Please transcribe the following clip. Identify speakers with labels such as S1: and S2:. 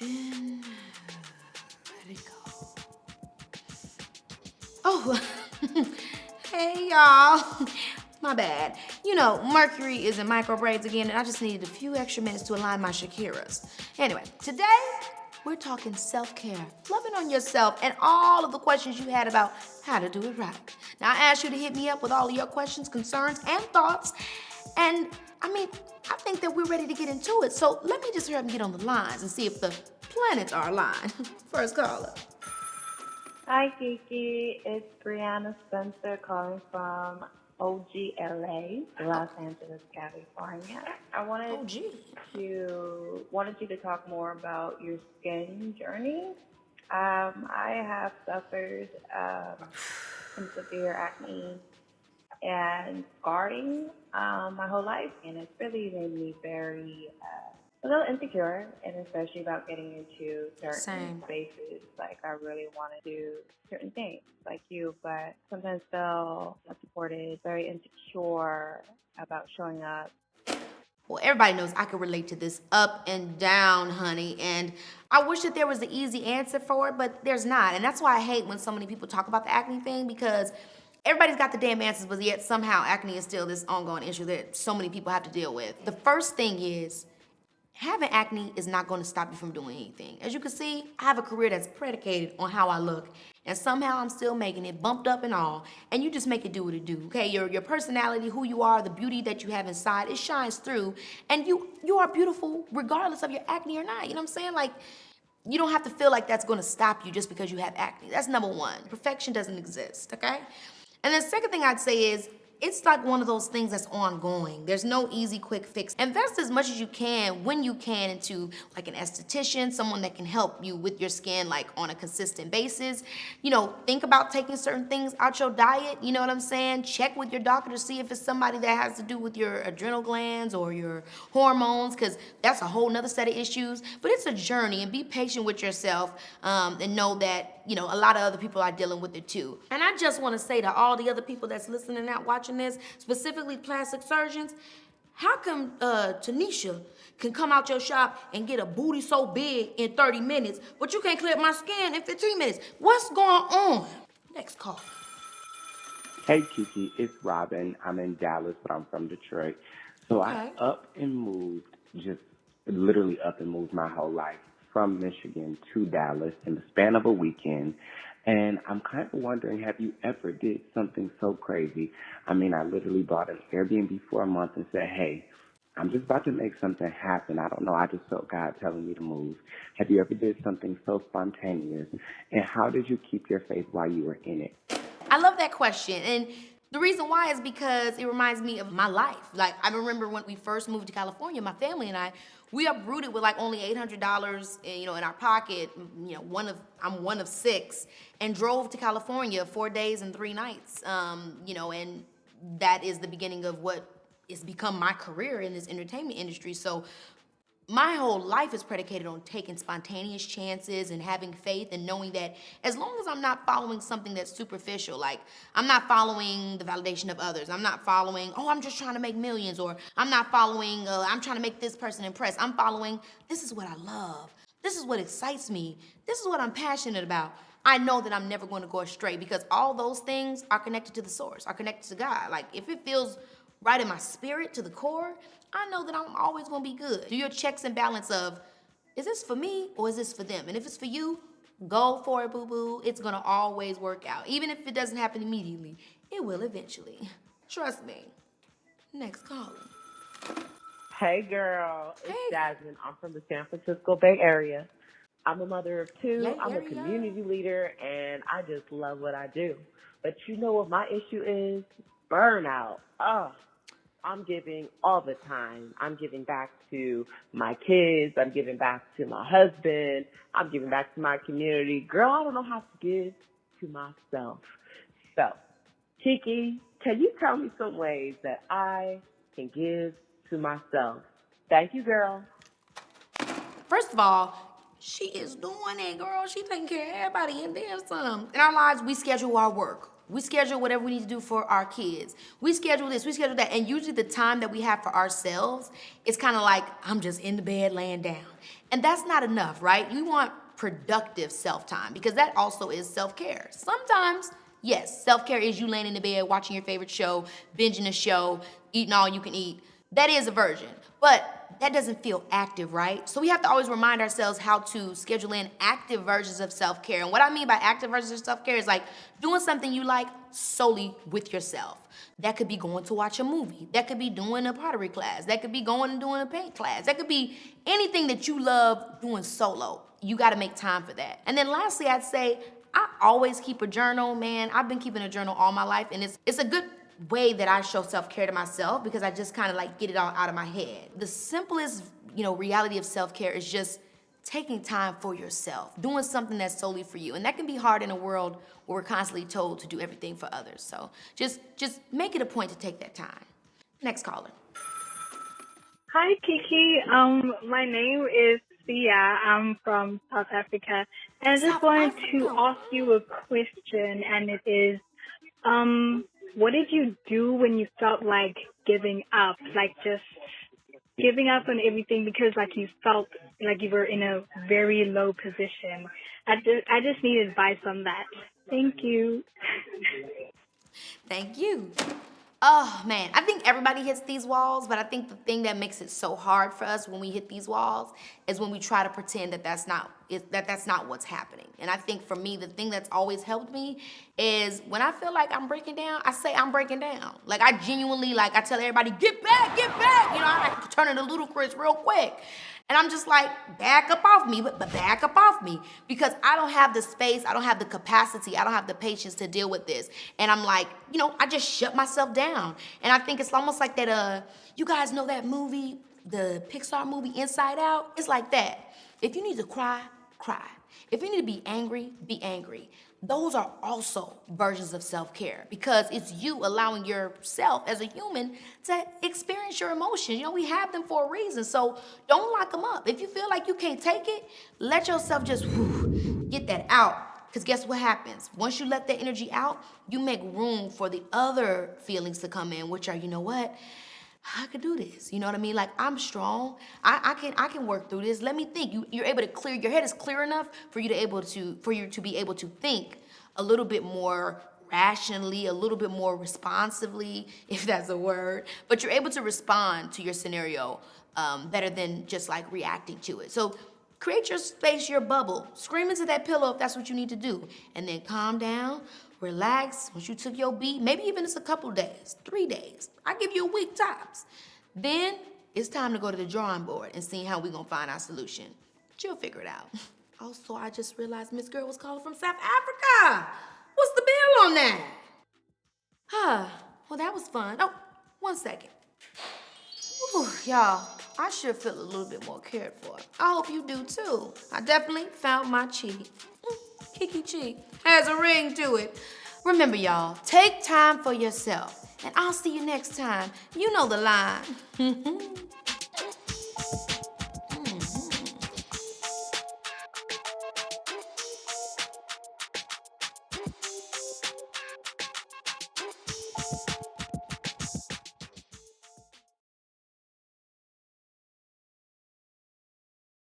S1: Then, let it go. Oh, hey y'all. My bad. You know, Mercury is in micro braids again, and I just needed a few extra minutes to align my Shakiras. Anyway, today we're talking self-care, loving on yourself, and all of the questions you had about how to do it right. Now, I asked you to hit me up with all of your questions, concerns, and thoughts, and I think that we're ready to get into it. So let me just hurry up and get on the lines and see if the planets are aligned. First caller.
S2: Hi, Keke. It's Brianna Spencer calling from OGLA, Los Angeles, California. I wanted you to talk more about your skin journey. I have suffered from severe acne and scarring my whole life, and it's really made me very a little insecure, and especially about getting into certain spaces. Like, I really want to do certain things like you, but sometimes feel unsupported, very insecure about showing up.
S1: Well, everybody knows I can relate to this up and down, honey. And I wish that there was an easy answer for it, but there's not. And that's why I hate when so many people talk about the acne thing, because everybody's got the damn answers, but yet somehow acne is still this ongoing issue that so many people have to deal with. The first thing is, having acne is not going to stop you from doing anything. As you can see, I have a career that's predicated on how I look, and somehow I'm still making it, bumped up and all, and you just make it do what it do, okay? Your personality, who you are, the beauty that you have inside, it shines through, and you are beautiful regardless of your acne or not, you know what I'm saying? Like, you don't have to feel like that's going to stop you just because you have acne. That's number one. Perfection doesn't exist, okay? And the second thing I'd say is, it's like one of those things that's ongoing. There's no easy, quick fix. Invest as much as you can, when you can, into like an esthetician, someone that can help you with your skin like on a consistent basis. You know, think about taking certain things out your diet, you know what I'm saying? Check with your doctor to see if it's somebody that has to do with your adrenal glands or your hormones, because that's a whole nother set of issues. But it's a journey, and be patient with yourself, and know that, you know, a lot of other people are dealing with it too. And I just want to say to all the other people that's listening out, watching this, specifically plastic surgeons, how come Tanisha can come out your shop and get a booty so big in 30 minutes, but you can't clear up my skin in 15 minutes? What's going on? Next call.
S3: Hey, Keke, it's Robin. I'm in Dallas, but I'm from Detroit. So I up and moved, just literally up and moved my whole life from Michigan to Dallas in the span of a weekend. And I'm kind of wondering, have you ever did something so crazy? I mean, I literally bought an Airbnb for a month and said, hey, I'm just about to make something happen. I don't know. I just felt God telling me to move. Have you ever did something so spontaneous? And how did you keep your faith while you were in it?
S1: I love that question. And the reason why is because it reminds me of my life. Like, I remember when we first moved to California, my family and I, we uprooted with like only $800, you know, in our pocket. You know, I'm one of six, and drove to California 4 days and 3 nights. You know, and that is the beginning of what has become my career in this entertainment industry. So my whole life is predicated on taking spontaneous chances and having faith and knowing that as long as I'm not following something that's superficial, like I'm not following the validation of others, I'm not following, oh, I'm just trying to make millions, or I'm not following, I'm trying to make this person impress. I'm following, this is what I love. This is what excites me. This is what I'm passionate about. I know that I'm never going to go astray, because all those things are connected to the source, are connected to God. Like, if it feels right in my spirit to the core, I know that I'm always gonna be good. Do your checks and balance of, is this for me or is this for them? And if it's for you, go for it, boo-boo. It's gonna always work out. Even if it doesn't happen immediately, it will eventually. Trust me. Next caller.
S4: Hey girl, it's Jasmine. I'm from the San Francisco Bay Area. I'm a mother of 2. I'm a community leader, and I just love what I do. But you know what my issue is? Burnout. I'm giving all the time. I'm giving back to my kids. I'm giving back to my husband. I'm giving back to my community. Girl, I don't know how to give to myself. So, Keke, can you tell me some ways that I can give to myself? Thank you, girl.
S1: First of all, she is doing it, girl. She taking care of everybody, and then some. In our lives, we schedule our work. We schedule whatever we need to do for our kids. We schedule this, we schedule that. And usually the time that we have for ourselves, it's kind of like, I'm just in the bed laying down. And that's not enough, right? You want productive self-time because that also is self-care. Sometimes, yes, self-care is you laying in the bed, watching your favorite show, binging a show, eating all you can eat. That is a version, but that doesn't feel active, right? So we have to always remind ourselves how to schedule in active versions of self-care. And what I mean by active versions of self-care is like doing something you like solely with yourself. That could be going to watch a movie. That could be doing a pottery class. That could be going and doing a paint class. That could be anything that you love doing solo. You gotta make time for that. And then lastly, I'd say I always keep a journal, man. I've been keeping a journal all my life, and it's a good way that I show self-care to myself because I just kind of like get it all out of my head. The simplest, reality of self-care is just taking time for yourself, doing something that's solely for you. And that can be hard in a world where we're constantly told to do everything for others. So just make it a point to take that time. Next caller.
S5: Hi, Keke. My name is Sia. I'm from South Africa. And I just wanted to ask you a question, and it is, what did you do when you felt like giving up? Like just giving up on everything because like you felt like you were in a very low position. I just need advice on that. Thank you.
S1: Thank you. Oh man, I think everybody hits these walls, but I think the thing that makes it so hard for us when we hit these walls is when we try to pretend that that's not what's happening. And I think for me, the thing that's always helped me is when I feel like I'm breaking down, I say I'm breaking down. Like I genuinely, like I tell everybody, get back. I like turn into ludicrous real quick. And I'm just like, back up off me, but back up off me. Because I don't have the space, I don't have the capacity, I don't have the patience to deal with this. And I'm like, I just shut myself down. And I think it's almost like that, you guys know that movie, the Pixar movie Inside Out? It's like that. If you need to cry, cry. If you need to be angry, be angry. Those are also versions of self-care because it's you allowing yourself as a human to experience your emotions. We have them for a reason, so don't lock them up. If you feel like you can't take it, let yourself just get that out. Because guess what happens? Once you let that energy out, you make room for the other feelings to come in, which are, you know what? I could do this. You know what I mean? Like I'm strong. I can work through this. Let me think. You're able to clear your head is clear enough for you to be able to think a little bit more rationally, a little bit more responsively, if that's a word. But you're able to respond to your scenario better than just like reacting to it. So create your space, your bubble. Scream into that pillow if that's what you need to do. And then calm down, relax. Once you took your beat, maybe even it's a couple days, 3 days. I give you a week tops. Then it's time to go to the drawing board and see how we're going to find our solution. But you'll figure it out. Also, I just realized Miss Girl was calling from South Africa. What's the bill on that? Well, that was fun. Oh, 1 second. Whew, y'all, I sure feel a little bit more cared for. I hope you do too. I definitely found my cheek. Keke cheek has a ring to it. Remember, y'all, take time for yourself. And I'll see you next time. You know the line.